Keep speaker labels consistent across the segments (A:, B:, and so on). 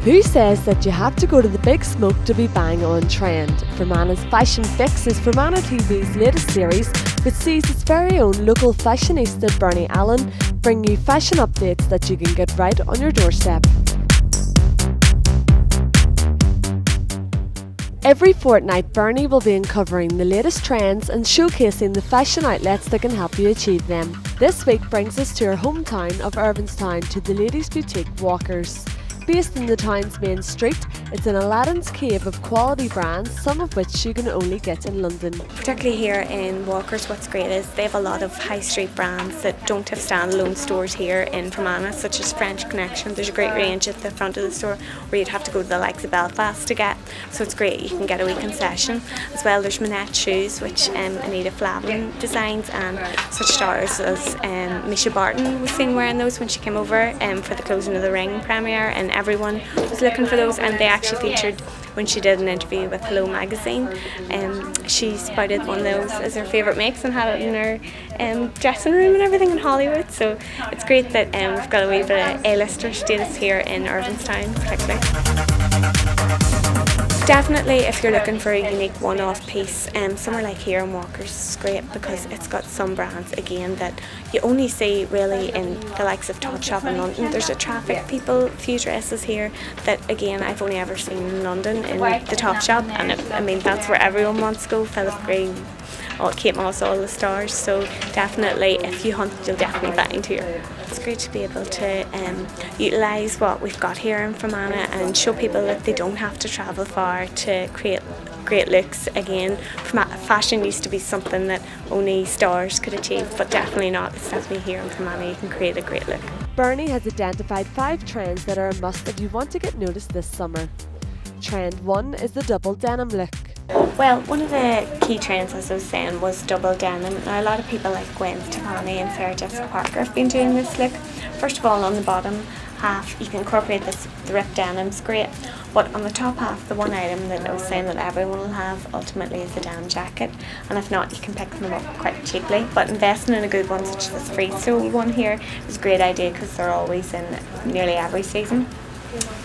A: Who says that you have to go to the big smoke to be bang on trend? Fermanagh's Fashion Fix is Fermanagh TV's latest series, which sees its very own local fashionista Bernie Allen bring you fashion updates that you can get right on your doorstep. Every fortnight, Bernie will be uncovering the latest trends and showcasing the fashion outlets that can help you achieve them. This week brings us to our hometown of Irvinstown to the ladies' boutique Walkers. Based in the town's main street, it's an Aladdin's cave of quality brands, some of which you can only get in London.
B: Particularly here in Walkers, what's great is they have a lot of high street brands that don't have standalone stores here in Fermanagh, such as French Connection. There's a great range at the front of the store where you'd have to go to the likes of Belfast to get, so it's great, you can get a wee concession. As well, there's Manette Shoes, which Anita Flavin designs, and such stars as Misha Barton was seen wearing those when she came over for the Closing of the Ring premiere, and everyone was looking for those, and they actually featured when she did an interview with Hello magazine. She spouted one of those as her favourite makes and had it in her dressing room and everything in Hollywood, so it's great that we've got a wee bit of A-lister status here in Irvinstown particularly. Definitely, if you're looking for a unique one-off piece, somewhere like here in Walkers is great because it's got some brands again that you only see really in the likes of Topshop in London. There's a Traffic few dresses here that again I've only ever seen in London in the Topshop, and I mean that's where everyone wants to go. Philip Green, Kate Moss, all the stars. So definitely, if you hunt, you'll definitely find here. It's great to be able to utilise what we've got here in Fermanagh and show people that they don't have to travel far to create great looks. Again, fashion used to be something that only stars could achieve, but definitely not. It's definitely here in Fermanagh you can create a great look.
A: Bernie has identified 5 trends that are a must if you want to get noticed this summer. Trend 1 is the double denim look.
B: Well, one of the key trends, as I was saying, was double denim. Now, a lot of people like Gwen Stefani and Sarah Jessica Parker have been doing this look. First of all, on the bottom half, you can incorporate the ripped denim's great, but on the top half, the one item that I was saying that everyone will have ultimately is a denim jacket, and if not, you can pick them up quite cheaply. But investing in a good one, such as this free sole one here, is a great idea because they're always in nearly every season.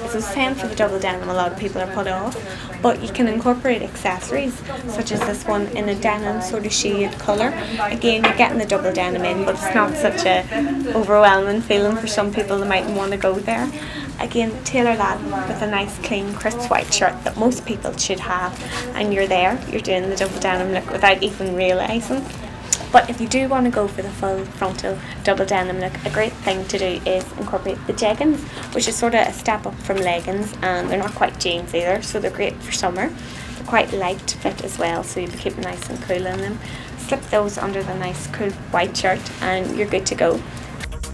B: As I was saying, for the double denim, a lot of people are put off, but you can incorporate accessories such as this one in a denim sort of shade colour. Again, you're getting the double denim in, but it's not such a overwhelming feeling for some people that mightn't want to go there. Again, tailor that with a nice clean crisp white shirt that most people should have, and you're doing the double denim look without even realising. But if you do want to go for the full frontal double denim look, a great thing to do is incorporate the jeggings, which is sort of a step up from leggings, and they're not quite jeans either, so they're great for summer. They're quite light fit as well, so you'll be keeping nice and cool in them. Slip those under the nice cool white shirt and you're good to go.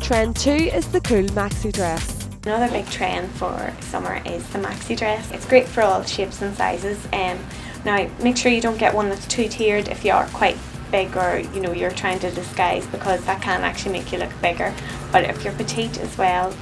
A: Trend 2 is the cool maxi dress.
B: Another big trend for summer is the maxi dress. It's great for all shapes and sizes. Now, make sure you don't get one that's too tiered if you are quite big, or you're trying to disguise, because that can actually make you look bigger. But if you're petite as well,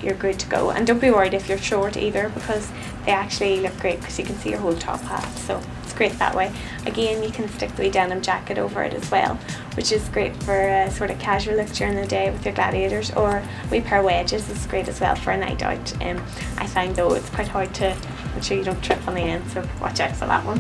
B: you're good to go. And don't be worried if you're short either, because they actually look great because you can see your whole top half, so it's great that way. Again, you can stick the denim jacket over it as well, which is great for a sort of casual look during the day with your gladiators, or a wee pair of wedges is great as well for a night out. I find though it's quite hard to make sure you don't trip on the end, so watch out for that one.